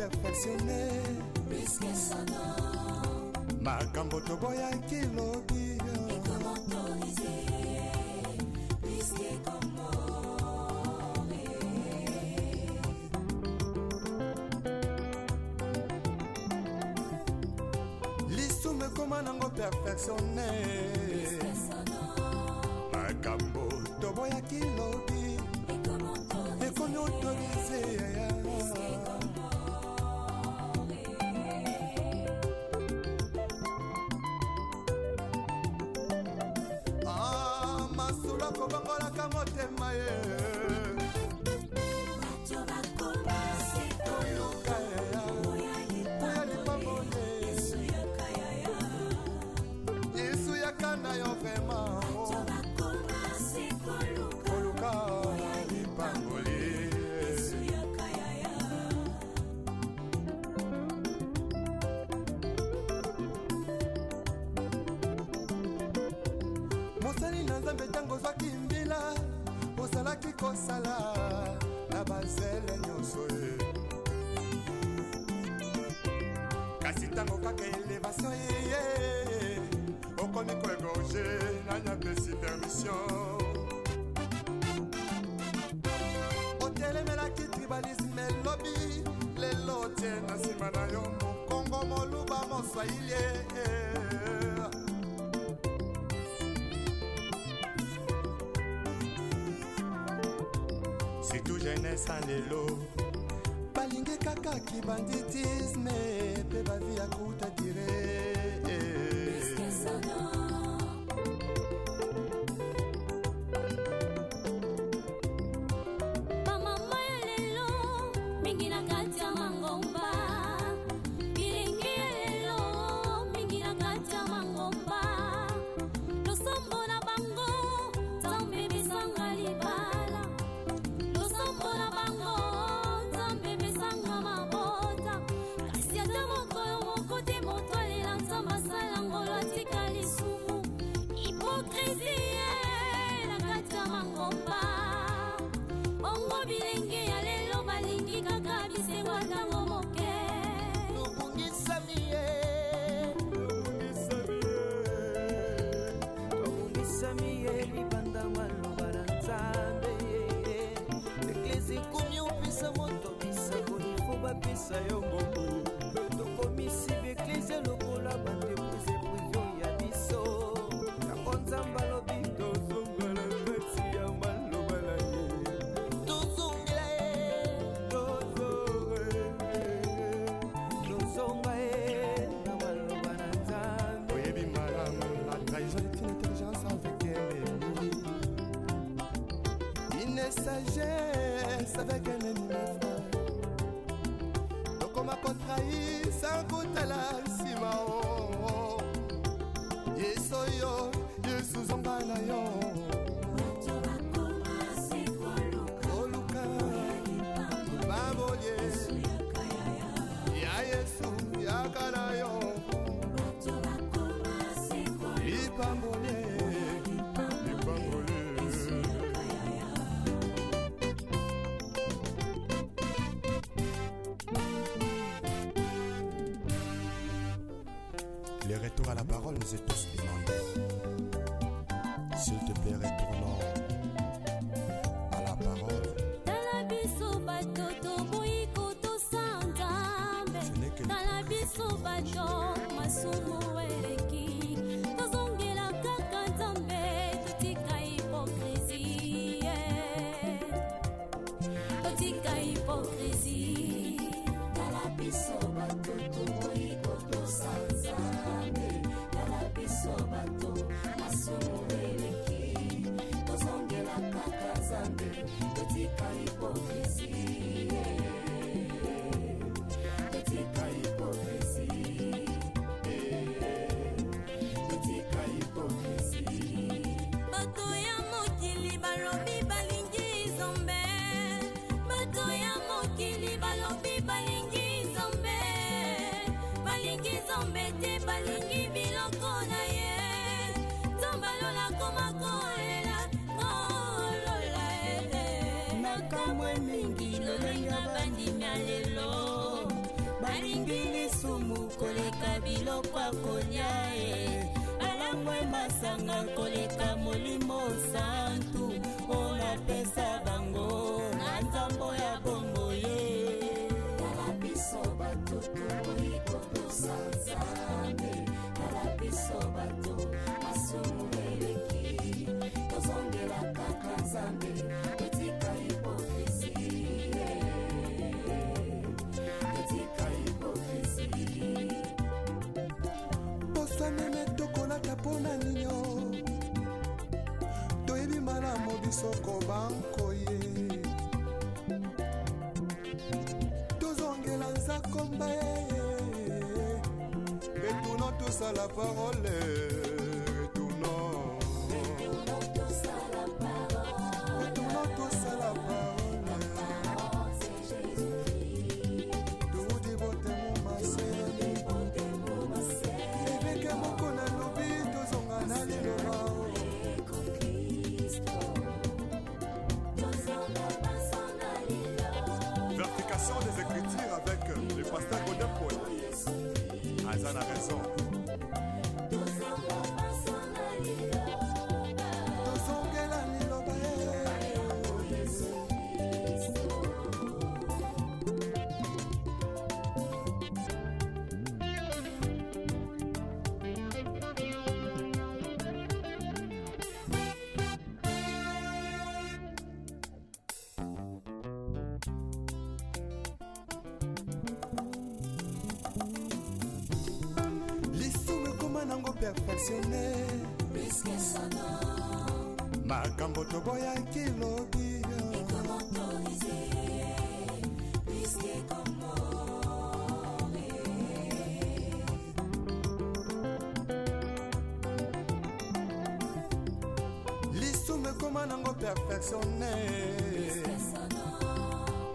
perfectionné puisque son nom makambo toboya kilobi et comment autoriser puisque comment lisume koma nango perfectionné puisque son nom makambo toboya kilobi et comment autoriser puisque kobongolaka motema ye bato bakomase koluka oya lipambole yesu yakana yo vraimen bato bakomase koluka oya lipambole mosali na nzambe ntango ozwaki mbila ozalaki kosala na bazele nyonso ye kasi ntango kaka elevation yeye okomi koegorge nanyapesi permission otelemelaki tribalisme elobi lelo tie na nsima na yo mokongo moluba moswahili surtout jeunesse en lelo balingi kaka kibanditisme pe bavi ya kuta dire bamama ya lelo mingi na kati ya mangomba bilingi ya lelo mingi na kati ya mangomba losombo na bango nzambe bisanga libala losombola bango nzambe besanga mabota kasi ata mokolo moko te moto alela nzambe asala ngolo atika lisumu hipokrisie na kati ya mangomba ongo bilenge ya lelo balingi kaka bisengo ntango moke tobungisami ye libanda maloba na nzambe eklesi ekomi opesa moto bisako ifo bapesa yo mbongo tokomisi beklesi lokola bandeprise privio ya biso yango nzambe alobi tozonga na kati ya maloba na ye tozongela ye tozonga ye na maloba na nzambe oyebi malamu la trahison est une intelligence avec ennemi une sagesse avec un ennemi frère tokoma kotrahi sans kotala nsima o yesu oyo yesu zonga na yo bato bakomase koluka baboye ya yesu yakana yo bato bakomase lipambole lipambole le retour à la parole nous est tous demandé. S'il te plaît, retournons à la parole. tala biso bato toboyiko tosanzambe tala biso bato masumu eleki tozongela kaka nzambe totika hipokrisie totika hipokrisie tala biso bato toboyiko tosanzambe tala biso bato masumu eleki tozongela kaka nzambe totika hipokrisie totika hipokrisie totika hipokrisie bato ya mokili balobi balingi nzambe bato ya mokili balobi balingi nzambe te balingi biloko na ye nzambe alola koma kolela olola nakamwe mingi lolenga bandimi ya lelo balingi lisumu koleka biloko ya kolia balangwe masanga koleka molimo santu oyo apesa bango na nzambo ya bongo ye. Tala biso bato tokoyi kotosa Nzambe, tala biso bato masumu eleki tozongela kaka Nzambe, etika hipokrisi, etika hipokrisi. Poswanene tokolaka mpona nino toyebi malamu biso kobanko ye tozongela nzakomba ye retournons tous à la parole retournons tous à la parole toudi botemo mase eveke moko na lobi tozonga na liloba Vertication des Écritures avec le pasteur Godin Paul. Azan a raison. tozongela liloba lisumu ekoma nango perfectionne Puisque son nom makambo toboyaki lobi est comme autorisé, puisque comme lisumu ekoma nango perfectionne puisque son nom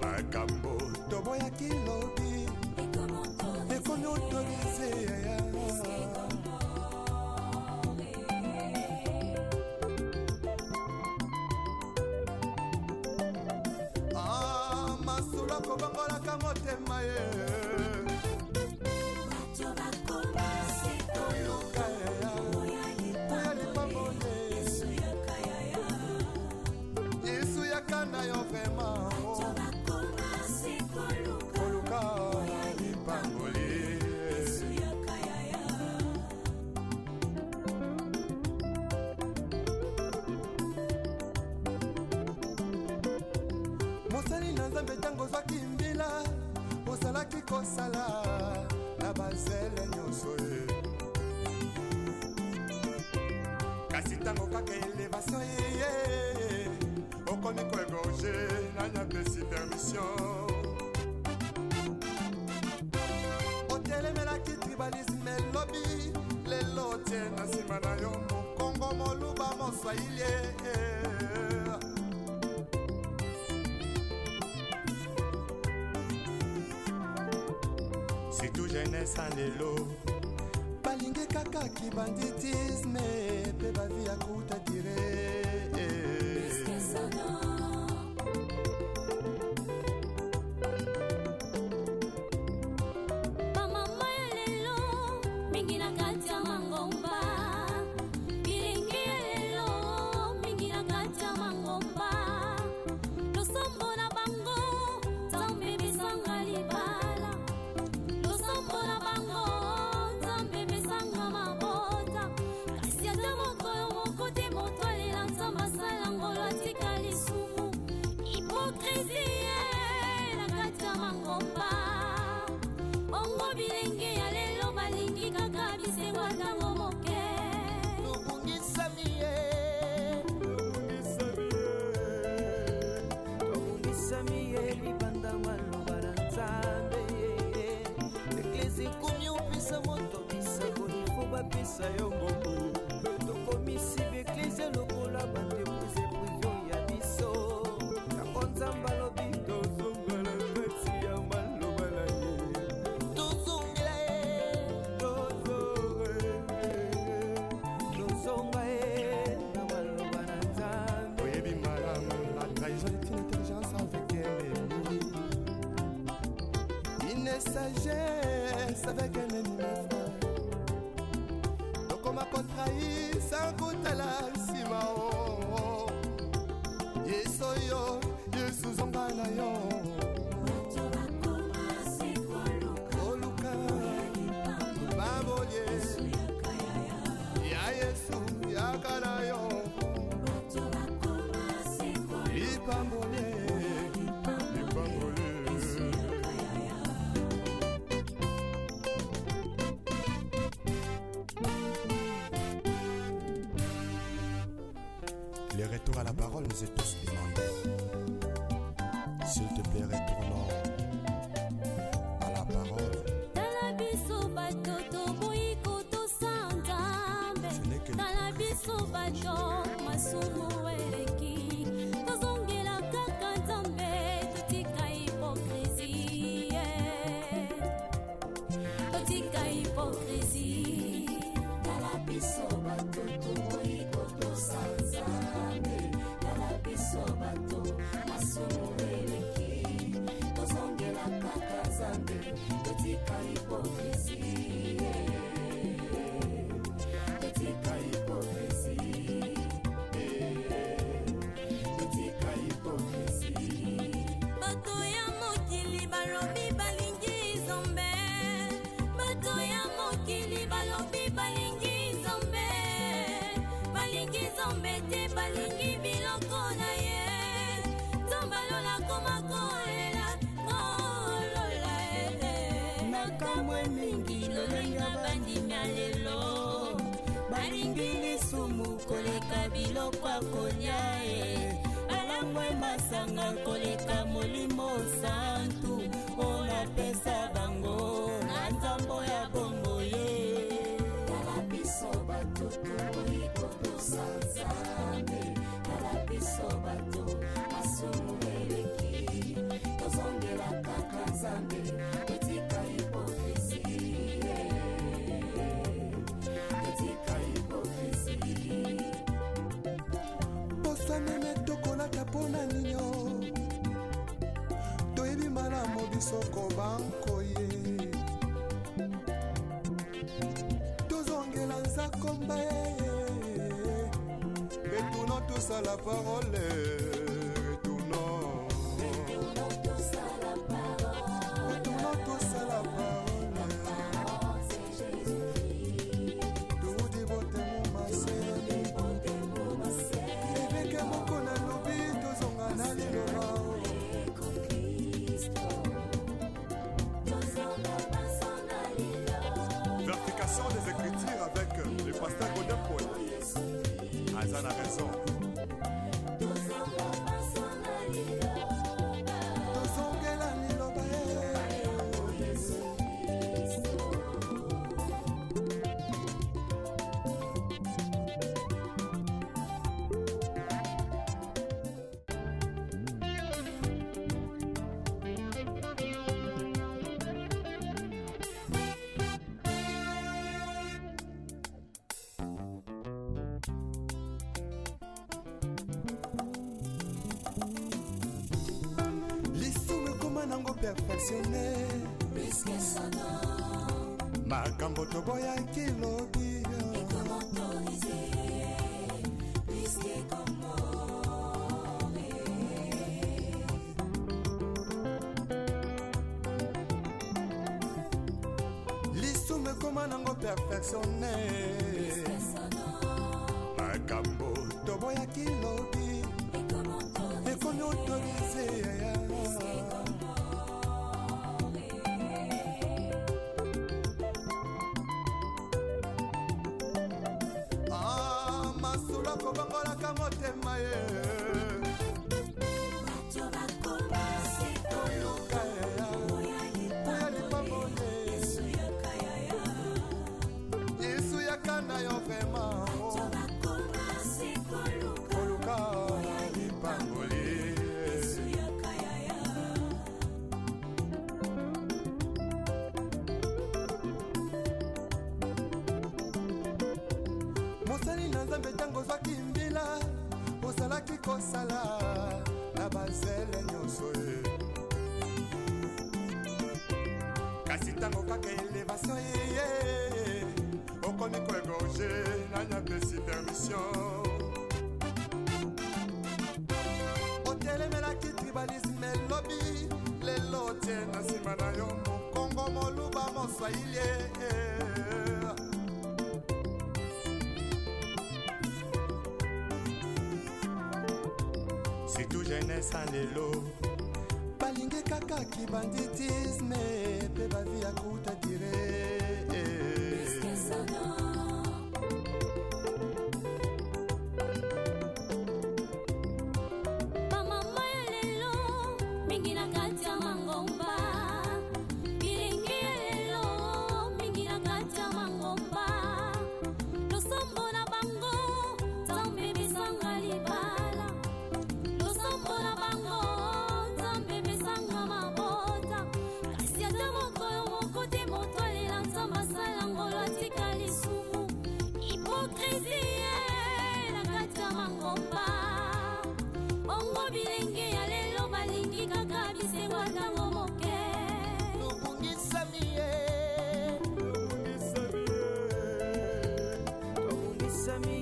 makambo toboyaki lobi est comme autorisé, ekomi autorise masolo kobangolaka motema ye bato bakoma sikoyo oya lipambo Yesu yakayaya, yesu yakana yo vrema bato bakoma sikoyo koluka lipamboli Yesu yakayaya. mosali na nzambe ntango ozwaki mbila ozalaki kosala na bazele nyonso ye kasi ntango kaka elevation yeye okomi koegorge nanyapesi permission otelemelaki tribalisme elobi lelo tie na nsima na yo mokongo moluba moswahili surtout jeunesse en lelo balingi kaka kibanditisme mpe bavi ya kuta dire Puisque son nom bamama ya lelo mingi na kati ya mangomba bilingi ya lelo mingi na kati ya mangomba losombo na bango nzambe misanga libala losombo na bango nzambe misanga mabota kasi ata mokolo moko te moto alela nzambe asala ngolo atika lisumu hipokrisie na kati ya mangomba ongo bilenge ya lelo balingi kaka bisengo ntango moke tobungisami ye tobungisami ye libanda maloba na nzambe eklesi komi opesa moto bisango ifo bapesa yo mbongo tokomisi beklesi lokola bandeprise privio ya biso yango nzambe alobi tozongala kati ya maloba na ye tozongela ye tozonga ye na maloba na nzambe oyebi malamu la trahison est une intelligence avec ennemi sagesse avec un ennemi frère. Donc on m'a contrahi sans kotala nsima o. Yesoyo, Yesu zonga na yo. Koluka, babolie, ya Yesu yakana yo. Lipambole, lipambole. Les retours à la parole nous est tous demandés. S'il te plaît, retournons à la parole. Talabiso bato toboyi kotosanzambe. Talabiso bato masumu eleki. Tozongela kaka nzambe totika hypocrisie. Totika hypocrisie. Talabiso bato toboyi kotosanzambe. Talabiso bato masumu eleki. Tozongela kaka nzambe totika hypocrisie. Totika hypocrisie. Totika hypocrisie. Bato ya mokili balobi balingi nzambe. Bato ya mokili balobi balingi nzambe. Balingi nzambe te balingi biloko na ye. Nzambe alola koma kolela kolola ele. nakamwe mingi Lolenga bandimya lelo. balingi lisumu koleka biloko akolia e balangwe masanga koleka molimo santu olapesa bango na nzambo ya bombo ye. Talabiso bato toboyi kotosanzambe. Talabiso bato masumu eleki. Tozongela kaka nzambe totika hypocrisie. Totika hypocrisie. Posa meme tokolata mpona ninyo. Toyebi malamu biso kobanko ye. Tozongela nzakomba ye. Retournons tous à la parole. Retournons. Retournons tous à la parole. Tout dit bote mon masé. Eveke moko na lobi tozonga na liloba. Verification des Écritures avec le pasteur Godem Poya. Azan a raison. Tozongela liloba ye. Lisumu ekoma nango perfectionné. Puisque son nom Makambo toboyaki lobi. est comme autorisé. Puisque comme Lisumu ekoma nango perfectionné. son nom Makambo toboyaki lobi. est comme autorisé. Ekomi autorisé. Ah, masula kobangolaka motema ye. Bato bakoma sekoluka. Oya lipambole. Yesu yakayaya. Yesu yakana yo vraiment. Bato bakoma sekoluka. Koluka lipamboli. Yesu yakayaya. Mosali na Nzambe ntango ozwaki mbila ntango kaka elevation yeye okomi koegorge nanyapesi permission otelemelaki tribalisme elobi lelo tie na nsima na yo mokongo moluba moswahili surtout jeunesse lelo balingi kaka kibanditisme mpe bavi ya kuta dire bamama ya lelo mingi na kati ya mangomba bilingi ya lelo mingi na kati ya mangomba losombo na bango nzambe bisanga libala losombo na bango nzambe bisanga mabota kasi ata mokolo moko te moto alela nzambe asala ngolo atika lisumu hipokrisie na kati ya mangomba ongo bilenge ya lelo balingi kaka bisengo ntango moke tobungisami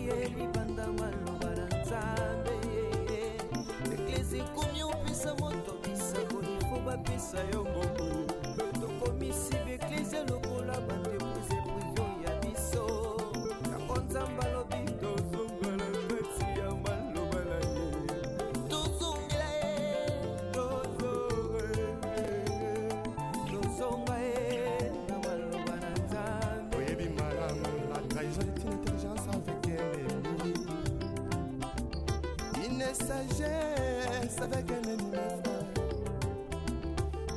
ye libanda maloba na nzambe eklesi ekomi opesa moto bisako ifo bapesa yo mbongo tokomisi beklesi lokola bandeprise privio ya biso yango nzambe alobi tozonga na kati ya maloba na ye tozongela ye tozonga ye na maloba na nzambe oyebi malamu la trahison est une intelligence avec un ennemi une sagesse avec un ennemi frère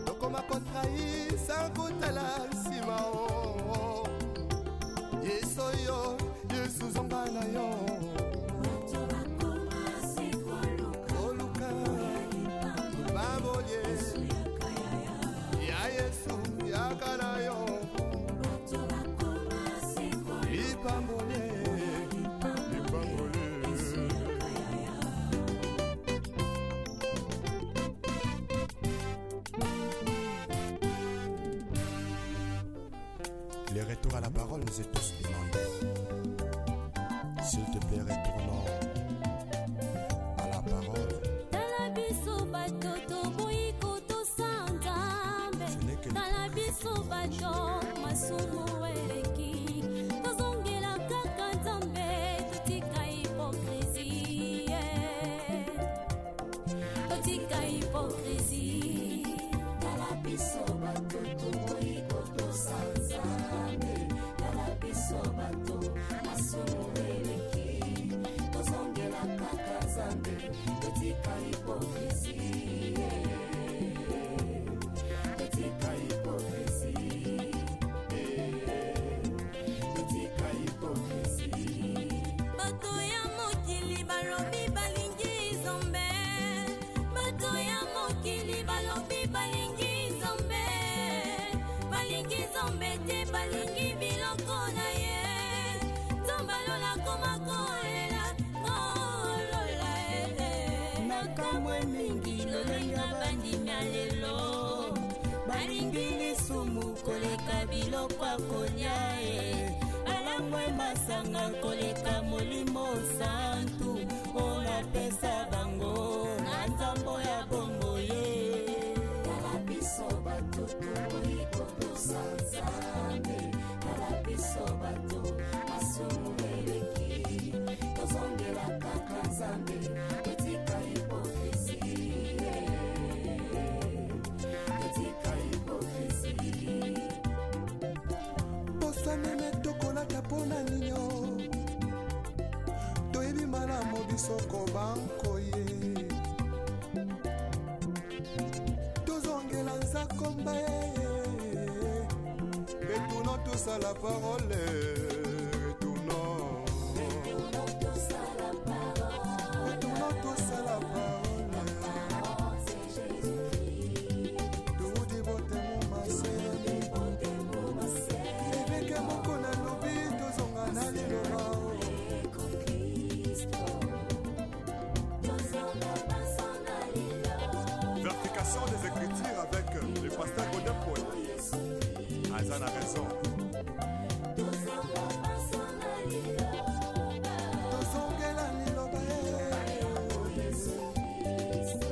tokoma kotrahir sans kotala nsima yesu oyo yesu zonga na yo moto bakoma sikoluka oluka baboye yesu yakayaya ya yesu yaka na yo moto bakoma sikoluka lipambole lipambole yesu yakayaya Les retours à la parole nous est tous demandé. S'il te plaît, retournons à la parole. tala biso bato toboyi kotosa nzambe tala biso bato masumu eleki tozongela kaka nzambe totika hipokrisie totika hipokrisie tala biso bato toboyi kotosa nzambe tala biso bato masumu eleki tozongela kaka nzambe totika hipokrisie totika hipokrisie totika hipokrisie bato ya mokili balobi balingi nzambe bato ya mokili balobi balingi nzambe te balingi biloko na ye nzambe alola koma kolela ngolola nakamwe mingi lolenga bandimi ya lelo balingi lisumu koleka biloko ya kolia ye balangwe masanga koleka molimo santu oyo apesa bango na nzambo ya bongo ye tala biso bato toboyi kotosa nzambe tala biso bato masumu eleki tozongela kaka nzambe totika hipokrisie totika hipokrisie poswanene tokolaka mpona nini toyebi malamu bisoko bankoye tozongela nzakomba retournons tous à la parole retournons tous à la parole retournons tous à la parole c'est Jésus-Christ toudi botemo masele eveke moko na lobi tozonga na liloba Vertication des Écritures avec le pasteur Godem Poya. aza na raison. tozonga paso na liloba tozongela liloba yango Yesu Kristo.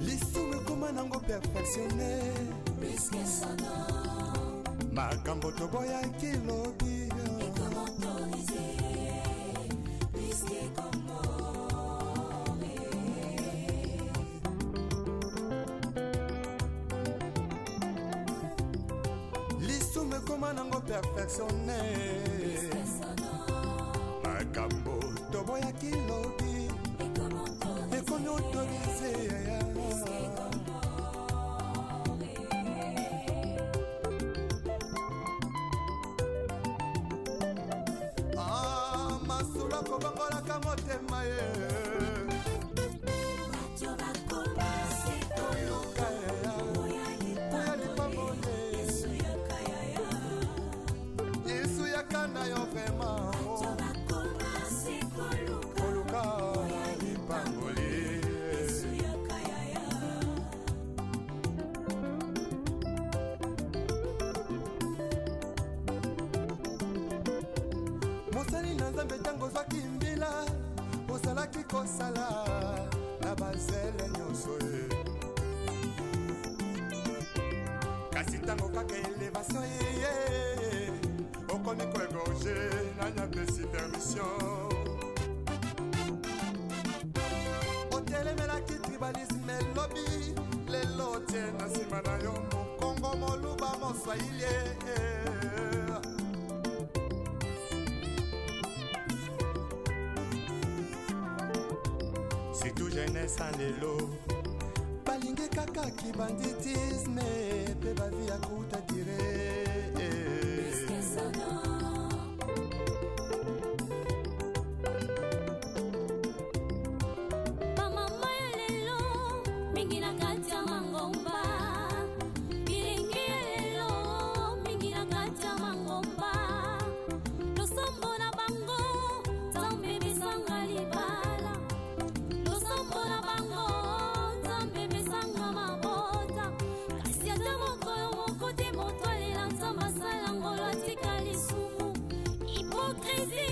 lisumu ekoma nango perfectionne Plus que son nom, makambo toboyaki lobi et comme autorisé, plus que commandé. lisumu ekoma nango perfectionne Plus que son nom, makambo toboyaki lobi et comme autorisé, ekomi autorise yaya plus que commandé. masula kobangolaka motema ye Bato bakoma sikoyo, luka yaya oya oya lipamboli, lipambole Yesu yakayaya. yesu yakana yo vrema Bato bakoma sikoyo, koluka lipamboli Yesu yakayaya. mosali na nzambe ntango ozwaki mbila ozalaki kosala na bazele nyonso ye kasi ntango kaka elevation yeye okomi koegorge nanyapesi permission otelemelaki tribalisme elobi lelo tie na nsima na yo mokongo moluba moswahili surtout jeunesse en lelo balingi kaka kibanditisme mpe bavi ya kuta dire Plus que son nom, bamama ya lelo mingi na kati ya mangomba bilingi ya lelo mingi na kati ya mangomba losombo na bango nzambe misanga libala losombo na bango nzambe misanga mabota kasi ata mokolo moko te moto alela nzambe asala ngolo atika lisumu hipokrisie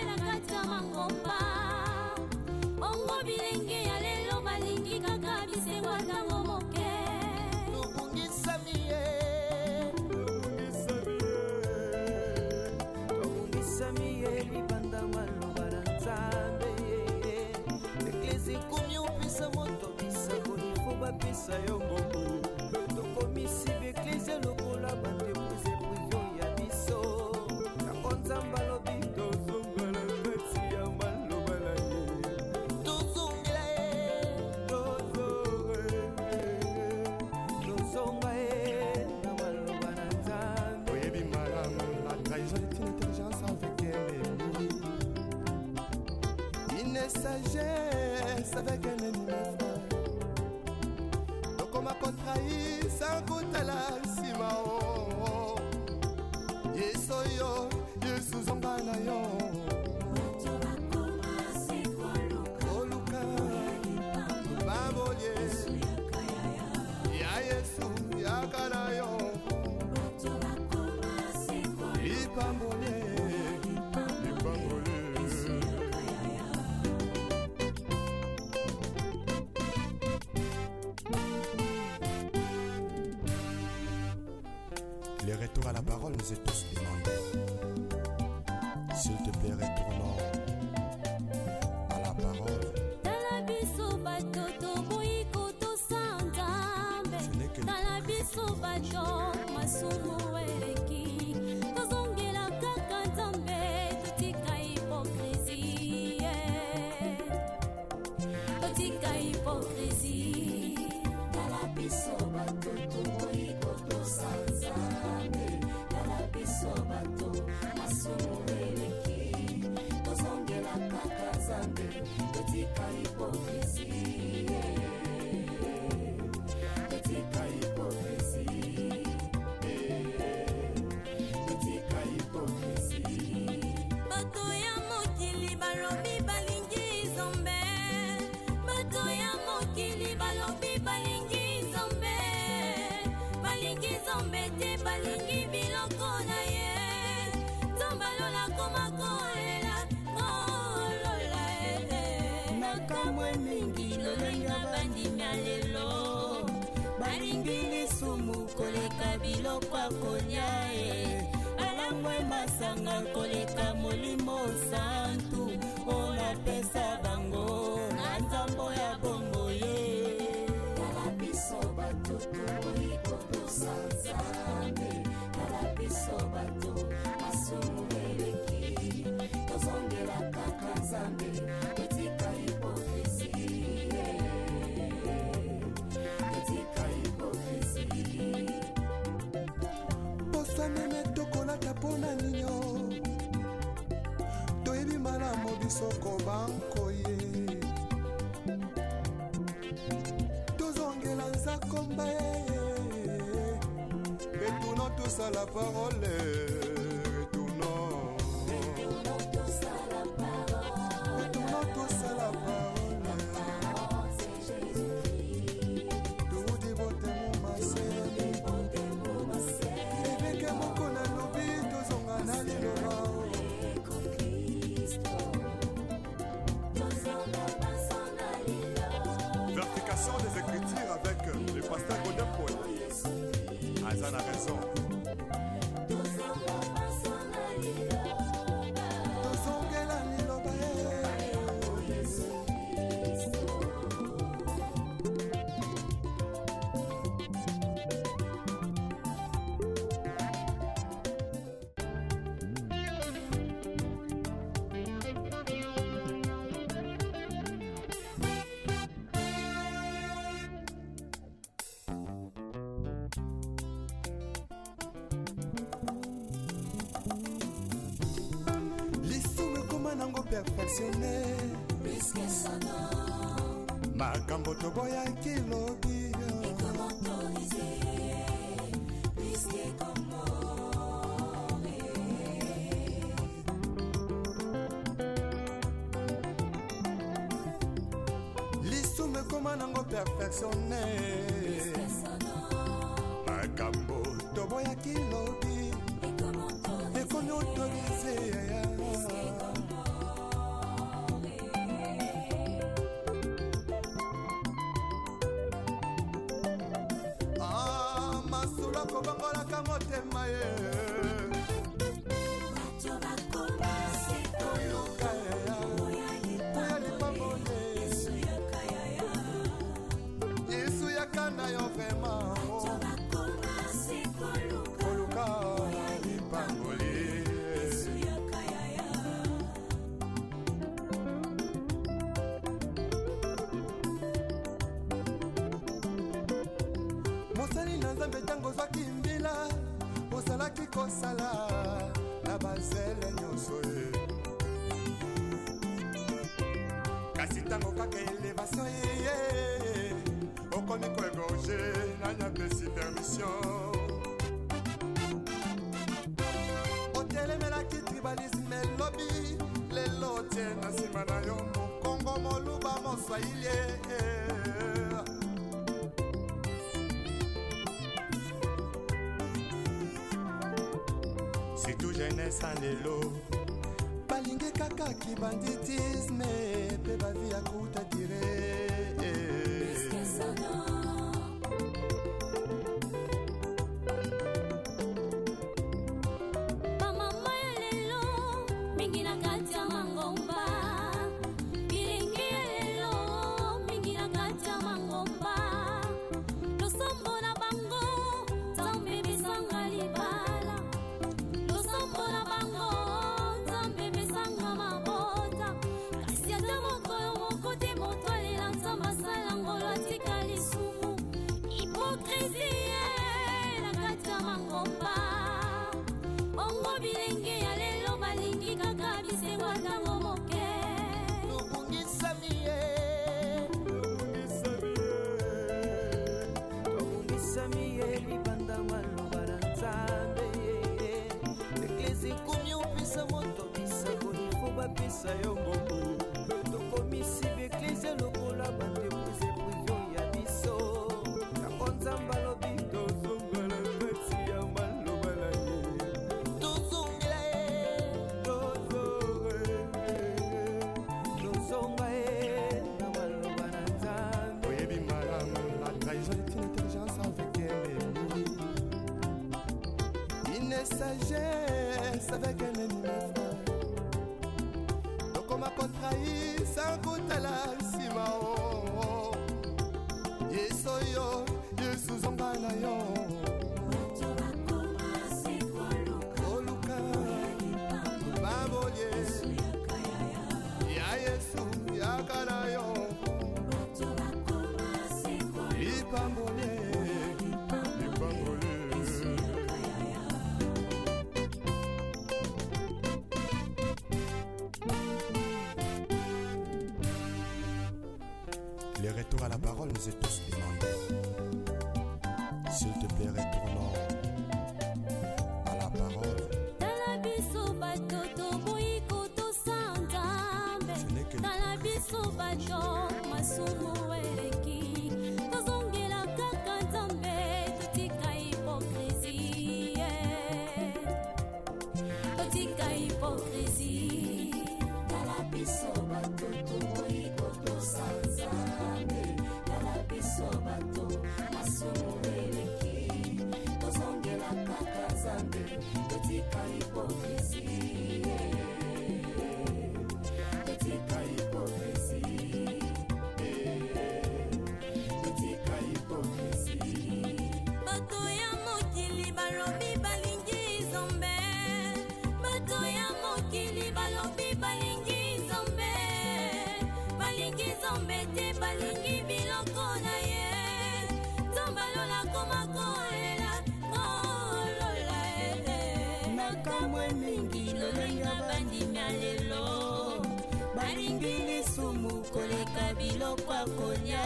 na kati ya mangomba bongo bilenge ya lelo balingi kaka bisengo ntango moke tobungisami ye tobungisami ye libanda maloba na nzambe eklesi komi opesa moto bisango ifo bapesa yo mbongo tokomisi beklesi lokola bandeprise privio ya biso yango nzambe alobi tozonga na kati ya maloba na ye tozongela ye tozonga ye na maloba na nzambe oyebi malamu la trahison est une intelligence avec un ennemi une sagesse avec un ennemi frère tokoma kotrahi sans kotala nsima o yesu oyo yesu zonga na yo bato bakoma sikoyo, koluka babolie Yesu yakayaya. ya yesu yakana yo Bato bakoma sikoyo, lipambole lipambole Yesu yakayaya. Le retour à la parole nous est tous demandé. S'il te plaît, retournons à la parole. tala biso bato toboyi kotosa nzambe Ce n'est que le tala biso bato masumu eleki tozongela kaka nzambe totika hipokrisie totika hipokrisie Tala biso bato toboyi kotosa Nzambe. Tala biso bato masumu eleki. balingi biloko na ye tombalola komakolela kolola nakamwe mingi lolenga bandimya lelo balingi lisumu koleka biloko akolia balangwe masanga koleka molimo santu olapesa bango na nzambo ya bongo ye Tala biso bato tokoki kotosa Nzambe. Tala biso bato masumu eleki tozongela kaka Nzambe etika hipokrisi etika hipokrisi bosaneme tokolaka mpona nino toyebi malamu bisoko bankoye tozongela nzakomba retournons tous à la parole retournons tous à la parole toudi botemo mase eveke moko na lobi tozonga na liloba Vertication des Écritures avec le pasteur Godin Paul. Azan a raison. Tozongela liloba lisumu ekoma nango perfectionne Puisque sono makambo toboyaki lobi comme autorisé, puisque comme lisumu ekoma nango perfectionne makambo toboyaki lobi ekomi autorise masolo akobongolaka motema ye bato bakoma koluka oya lipambole Yesu yakayaya yesu yakana yo vrema bato bakoma sekoluka koluka lipamboli Yesu yakayaya mosali na nzambe ntango ozwaki mbila ozalaki kosala na bazele nyonso ye kasi ntango kaka elevation ye okomi koegorge nanyapesi permission otelemelaki tribalisme elobi lelo tie na nsima na yo mokongo moluba moswahili surtout jeunesse en lelo balingi kaka kibanditisme mpe bavi ya kuta dire puisque sono bamama ya lelo mingi na kati ya mangomba bilingi ya lelo mingi na kati ya mangomba losombo na bango nzambe besanga libala losombo na bango nzambe besanga mabota kasi ata mokolo moko te moto alela nzambe asala ngolo atika lisumu hipokrisie na kati ya mangomba bongo bilenge ya lelo balingi kaka bisengo ntango moke tobungisami ye tobungisami ye libanda maloba na nzambe eklesi komi opesa moto bisango ifo bapesa yo mbongo tokomisi beklesi lokola bandepose privio ya biso yango nzambe alobi tozongala kati ya malo avec un ennemi frère tokoma kotrahi sans kotala nsima o yesu yo yesu zonga na yo koluka babolie ya yesu yakala yo lipambole Les retours à la parole nous est tous demandés. S'il te plaît, retournons à la parole. Talabiso batoto boyiko tosanzambe. Talabiso bato masumu eleki. Tozongela kaka nzambe totika hypocrisie. Totika hypocrisie. Talabiso batoto boyiko tosanzambe. Talabiso bato masumu eleki. Tozongela kaka nzambe totika hypocrisie. Totika hypocrisie. Totika hypocrisie. Bato ya mokili balobi balingi nzambe. Bato ya mokili balobi balingi nzambe. Balingi nzambe te balingi biloko na ye. Nzambe alola koma kolela kolola nakamwe mingi lolenga bandimya lelo balingi lisumu koleka biloko akolia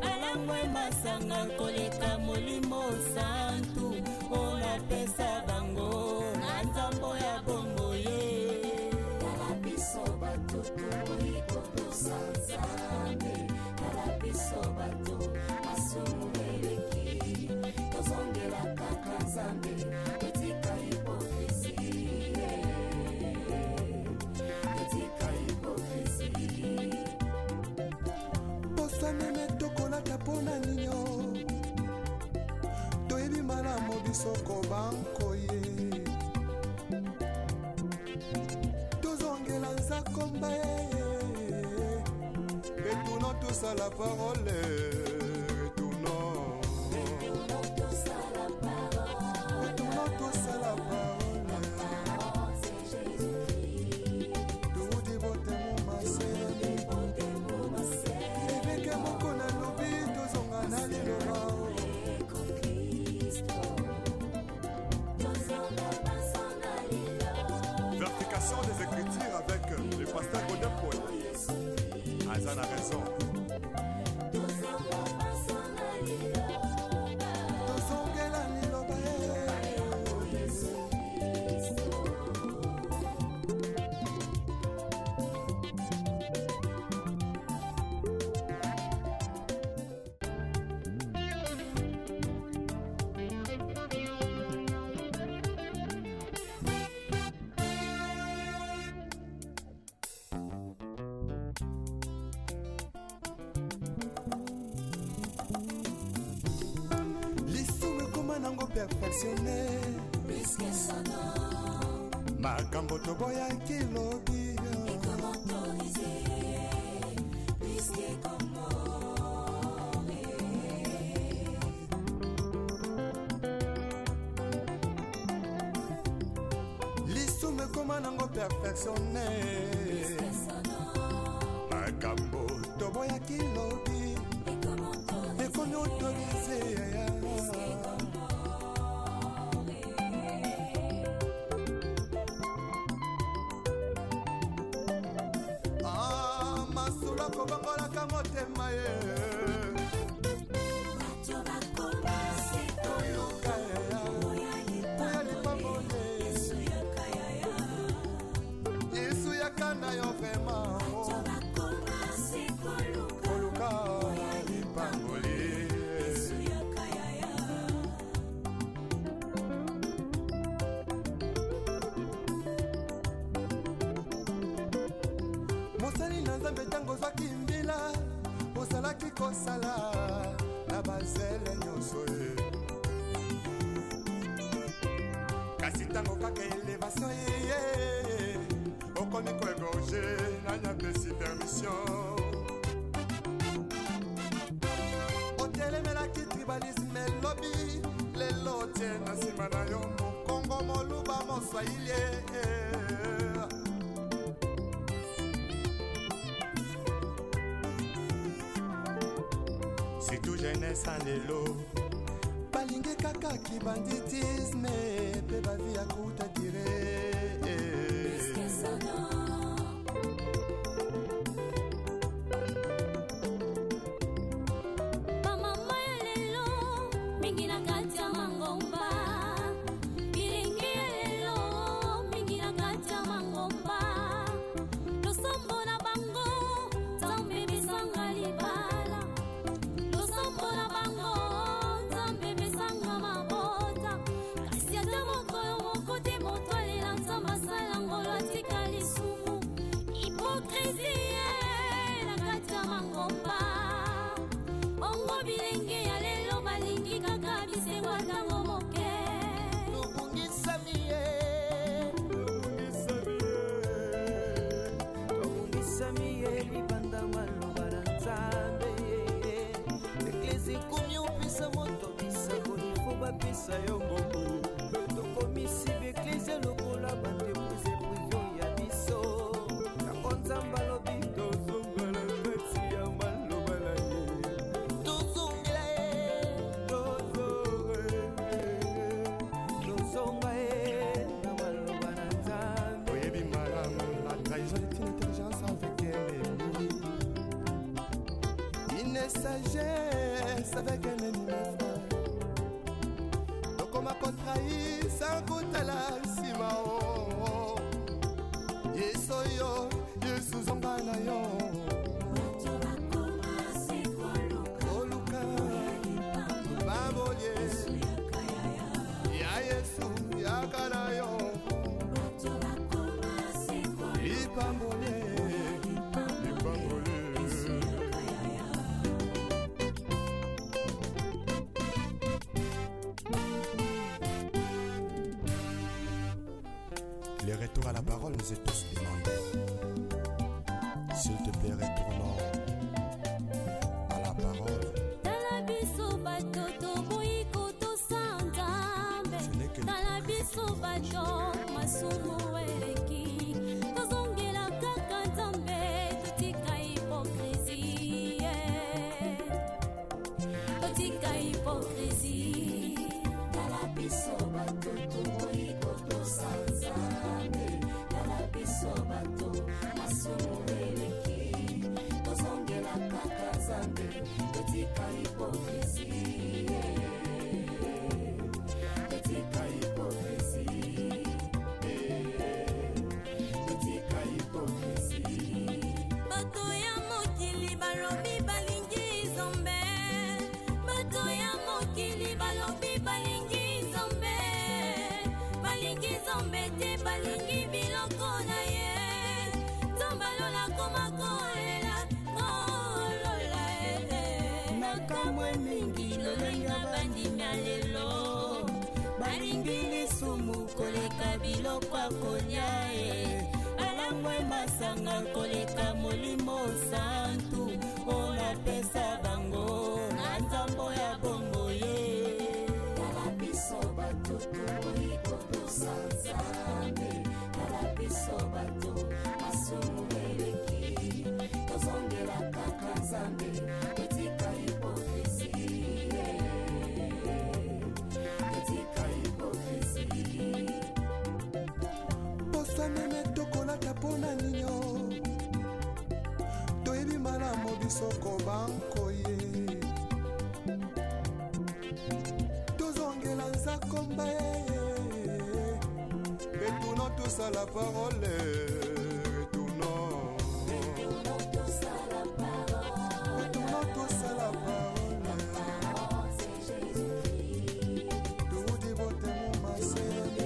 balangwe masanga koleka molimo santu olapesa bango na nzambo ya bongo ye Talabiso batoto boyiko tosanzambe. Talabiso bato masumu eleki. Tozongela kaka nzambe totika hypocrisie. Totika hypocrisie. poso meme tokolata mpona nino toyebi malamu biso kobankoye tozongela nzakomba retournons tous à la parole retournons tous à la parole toudi botemo maseni ebeke moko na lobi tozonga na liloba Vertication des Écritures avec le pasteur Godin Paul. Azan a raison. tozongela liloba lisumu ekoma nango perfectionne makambo toboyaki lobi lisumu ekoma nango perfectionne makambo toboyaki lobi ekomi autorise yaya masula kobangolaka motema ye koluka yaya oya lipambole yesu yakanda yo vrema koluka lipambole mosali na nzambe ntango ozwaki mbila ozalaki kosala na bazele nyonso ye kasi ntango kaka elevation yeye okomi koegorge nanya pesi permission otelemelaki tribalisme elobi lelo tie na nsima na yo mokongo moluba moswahili surtout jeunesse en lelo balingi kaka kibanditisme mpe bavi ya kuta dire bamama ya lelo mingi na kati ya mangomba bilingi ya lelo mingi na kati ya mangomba losombo na bango nzambe bisanga libala losombo na bango nzambe bisanga mabota kasi ata mokolo moko te moto alela nzambe asala ngolo atika lisumu hipokrisie na kati ya mangomba bongo bilenge ya lelo balingi kaka bisengo ntango moke tobungisami ye tobungisami ye libanda maloba na nzambe eklesi komi opesa moto bisango ifo bapesa yo ngombo tokomisi beklesi lokola bandeprise privio ya biso yango nzambe alobi tozonga na kati ya maloba na ye tozongela ye tozonga ye na maloba na nzambe oyebi malamu la trahison est une intelligence avec un ennemi une sagesse avec un ennemi frère tokoma kotrahi sans kotala nsima o yesu oyo yesu zonga na yo moto bakoma sekoluka oluka babolie ya yesu yaka na yo moto bakoma sekoluka lipambole lipambole Les retours à la parole nous est tous demandés. S'il te plaît, retournons à la parole. tala biso bato toboyi kotosa nzambe Ce n'est que tala biso bato masumu eleki tozongela kaka nzambe totika hipokrisie totika hipokrisie tala biso bato toboyi kotosa nzambe tala biso bato masumu eleki tozongela kaka nzambe totika hipokrisie totika hipokrisie totika hipokrisie bato ya mokili balobi balingi nzambe bato ya mokili balobi balingi nzambe balingi nzambe te balingi biloko na ye nzambe alola koma kolela kolola nakamwe mingi lolenga bandimi ya lelo balingi lisumu koleka biloko ya kolia ye balangwe masanga koleka molimo santu oyo apesa bango na nzambo ya bongo ye tala biso bato toboyi kotosa nzambe tala biso bato masumu eleki tozongela kaka nzambe totika hipokrisie totika hipokrisie boswameme tokolaka mpona nino toyebi malamu biso kobankoye tozongela nzakomba retournons tous à la parole retournons tous à la parole retournons tous à la parole c'est Jésus-Christ toudi botemo maseni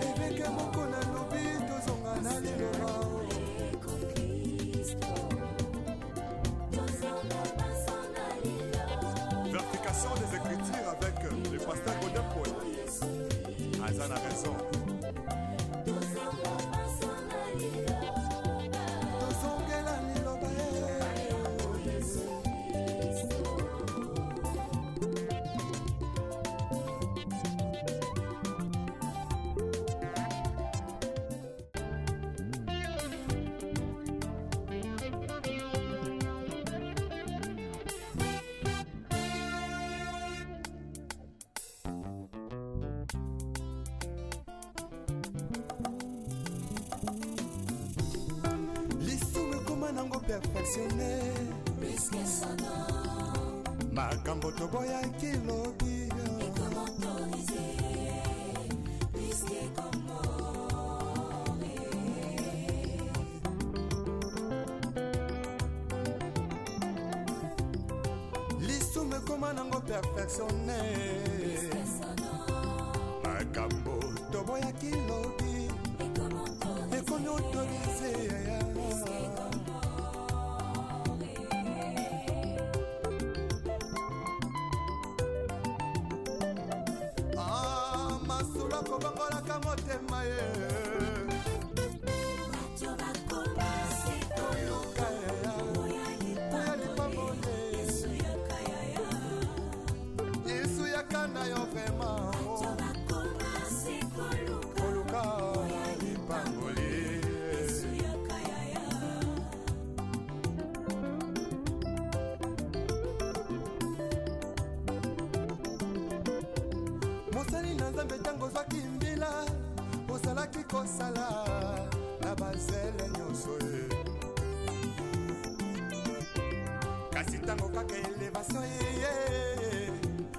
eveke moko na lobi tozonga na liloba Vertication des Écritures avec le pasteur Godin Paul. tozonga paso na liloba tozongela liloba yango Yesu Kristo. lisumu ekoma nango perfectionne Puisque son nom makambo toboyaki lobi est comme autorisé, puisque comme lisumu ekoma nango perfectionne puisque son nom makambo toboyaki lobi est comme autorisé, ekomi autorise yaya puisque comme masolo kobongolaka motema ye bato bakoma sikoyo luka yaya oya oya lipambole Yesu yakayaya yesu yakana yo vrema bato bakoma sikoyo koluka lipamboli Yesu yakayaya mosali na nzambe ntango ozwaki mbila ozalaki kosala na bazele nyonso ye kasi ntango kaka elevation yeye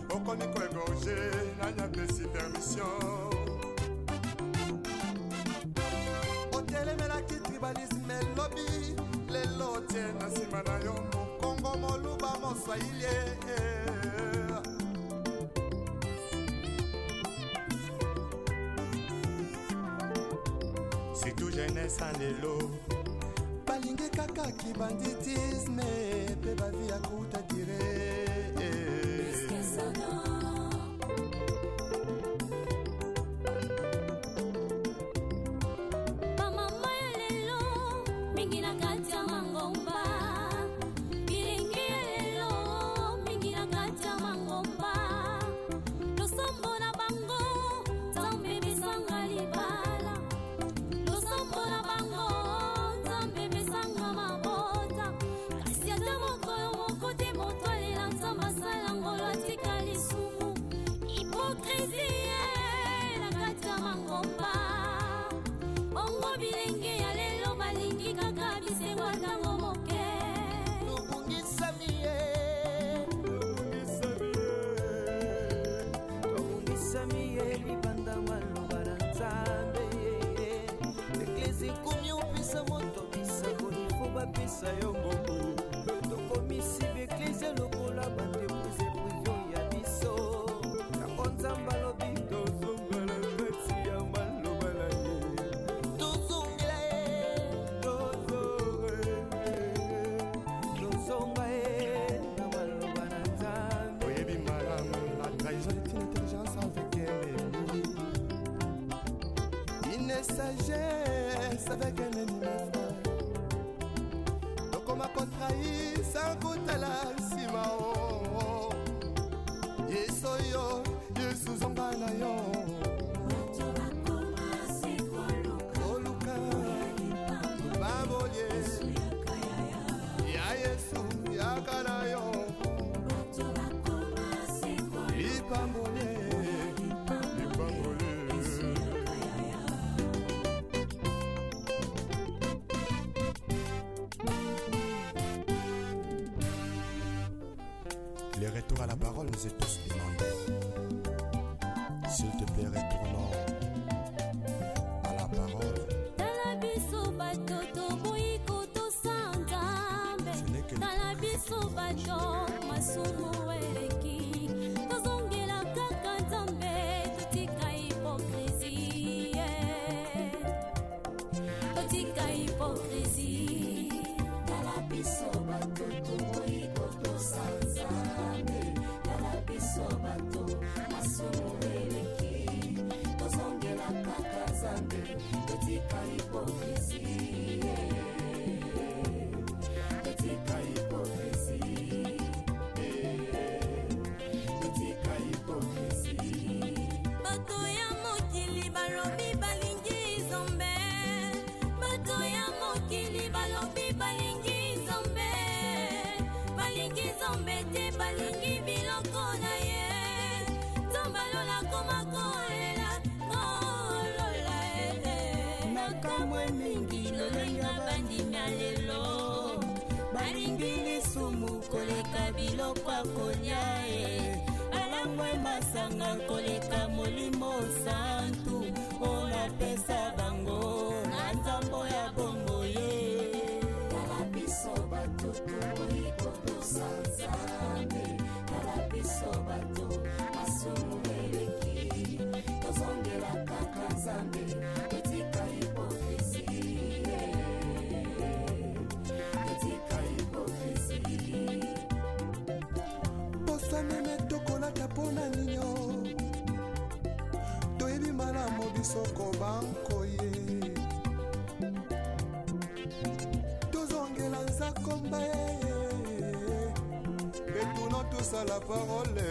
okomi koegorge nanyapesi permission otelemelaki tribalisme elobi lelo tie na nsima na yo mokongo moluba moswahili surtout jeunesse en lelo balingi kaka kibanditisme mpe bavi ya kuta dire puisque son nom bamama ya lelo mingi na kati ya mangomba bilengi ya lelo mingi na kati ya mangomba losombo na bango nzambe misanga libala losombo na bango nzambe misanga mabota kasi ata mokolo moko te moto alela nzambe asala ngolo atika lisumu hipokrisie na kati ya mangomba ongo bilenge ya lelo balingi kaka bisengo ntango moke tobungisami ye tobungisami ye libanda maloba na nzambe eklesi komi opesa moto bisango ifo bapesa yo mbongo tokomisi beklesi lokola bandepose privio ya biso yango nzambe alobi tozongala kati ya maloba na ye tozongela ye tozonga ye na maloba na nzambe oyebi malamu la trahison est une intelligence avec un ennemi une sagesse avec un ennemi frère tokoma kotrahi sans kotala nsima o yesu oyo yesu zonga na yo bato bakoma sikoyo oluka babolie Yesu yakayaya ya yesu yaka na yo bato bakoma sikoyo lipambole lipambole yakayaya Le retour à la parole nous est tous demandé. S'il te plaît, retournons à la parole. tala biso bato toboyi kotosa nzambe Ce n'est que le tala biso bato masumu eleki tozongela kaka nzambe totika hipokrisie totika hipokrisie tala biso bato toboyi kotosa nzambe tala biso bato masumu eleki nzambe totika hypocrisie totika hypocrisie totika hypocrisie bato ya mokili balobi balingi nzambe bato ya mokili balobi balingi nzambe te balingi biloko na ye tombalola koma kolela kolola nakamwe mingi lolenga bandimya lelo balingi lisumu koleka biloko akolia balangwe masanga koleka molimo santu olapesa bango na nzambo ya bombo ye tala biso bato tokoikotosa nzambe tala biso bato masumu eleki tozongela kaka nzambe totika hypocrisie totika hypocrisie bosanene tokolata mpona nino toyebi malamu bisoko bankoye tozongela nzakomba etuna tosala parole